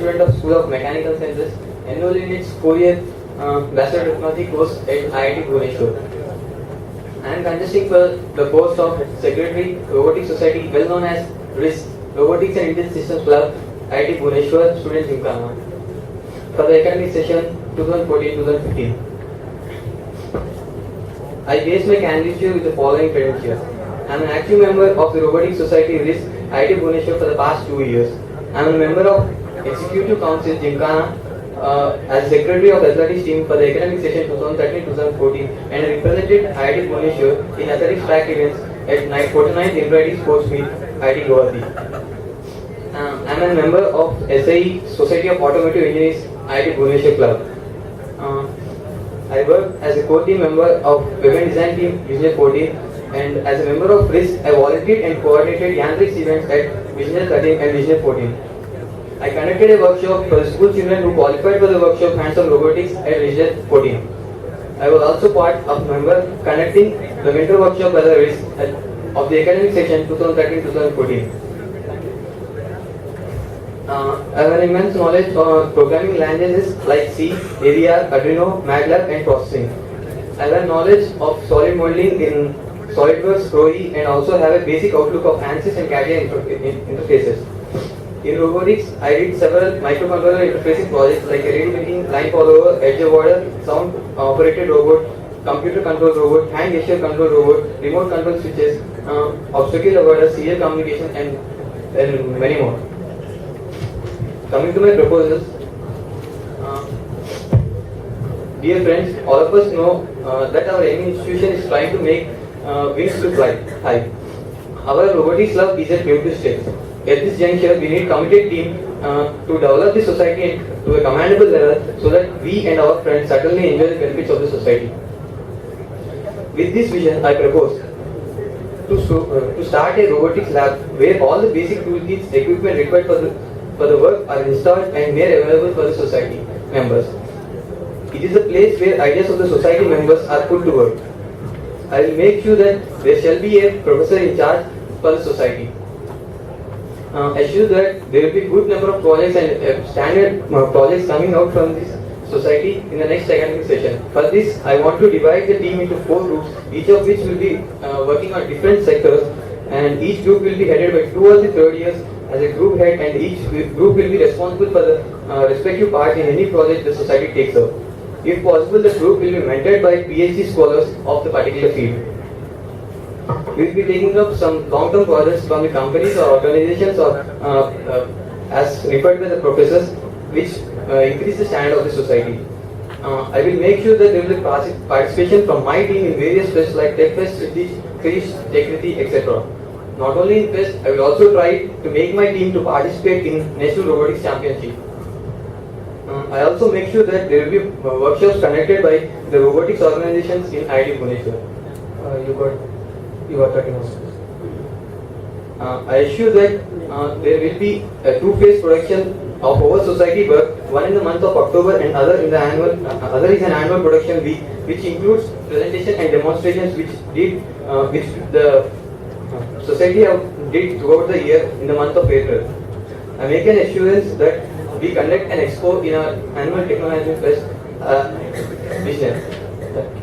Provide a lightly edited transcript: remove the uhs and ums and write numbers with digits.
student of School of Mechanical Sciences, enrolled in its 4-year Bachelor of Technology course at IIT Bhubaneswar. I am contesting for the post of Secretary, Robotics Society, well known as RISC, Robotics and Intelligent Systems Club, IIT Bhubaneswar, Student Gymkhana, for the academic session 2014-2015. I based my candidature with the following credentials. I am an active member of the Robotics Society RISC, IIT Bhubaneswar for the past 2 years. I am a member of Executive Council Gymkhana as Secretary of Athletics team for the academic session 2013-2014 and I represented IIT Bhubaneswar in athletics track events at 49th Imperative Sports Meet, IIT Guwahati. I am a member of SIE, Society of Automotive Engineers, IIT Bhubaneswar Club. I work as a core team member of Web and Design Team, Visionary 14, and as a member of RISC, I volunteered and coordinated Yantrix events at Visionary 13 and Visionary 14. I conducted a workshop for the school children who qualified for the workshop Hands-on Robotics at Visionary 14. I was also part of member conducting the mentor workshop by the RISC of the academic session 2013-2014. I have an immense knowledge on programming languages like C, AVR, Arduino, MATLAB and processing. I have knowledge of solid modeling in SolidWorks, Pro-E and also have a basic outlook of ANSYS and CATIA interfaces. In robotics, I did several microcontroller interfacing projects like a radio making, line follower, edge avoider, sound operated robot, computer control robot, hand gesture control robot, remote control switches, obstacle avoider, serial communication and many more. Coming to my proposals, dear friends, all of us know that our aiming institution is trying to make wings to fly high. Our robotics lab is at primitive stage. At this juncture, we need committed team to develop the society to a commendable level so that we and our friends certainly enjoy the benefits of the society. With this vision, I propose to start a robotics lab where all the basic toolkits, equipment required for the work are installed and made available for the society members. It is a place where ideas of the society members are put to work. I will make sure that there shall be a professor in charge for the society. Assure that there will be good number of projects and standard projects coming out from this society in the next academic session. For this, I want to divide the team into 4 groups, each of which will be working on different sectors, and each group will be headed by 2 or 3 years as a group head, and each group will be responsible for the respective part in any project the society takes up. If possible, the group will be mentored by PhD scholars of the particular field. We will be taking up some long-term projects from the companies or organizations or as referred by the professors, which increase the standard of the society. I will make sure that there will be participation from my team in various fests like TechFest, Krish, Technity, etc. Not only in Fest, I will also try to make my team to participate in National Robotics Championship. I also make sure that there will be workshops conducted by the robotics organizations in IIT Bhubaneswar. You are talking also. I assure that there will be a 2-phase production of our society work, one in the month of October and other is an annual production week, which includes presentation and demonstrations which the society did throughout the year in the month of April. I make an assurance that we conduct an expo in our annual Techno Management Fest vision.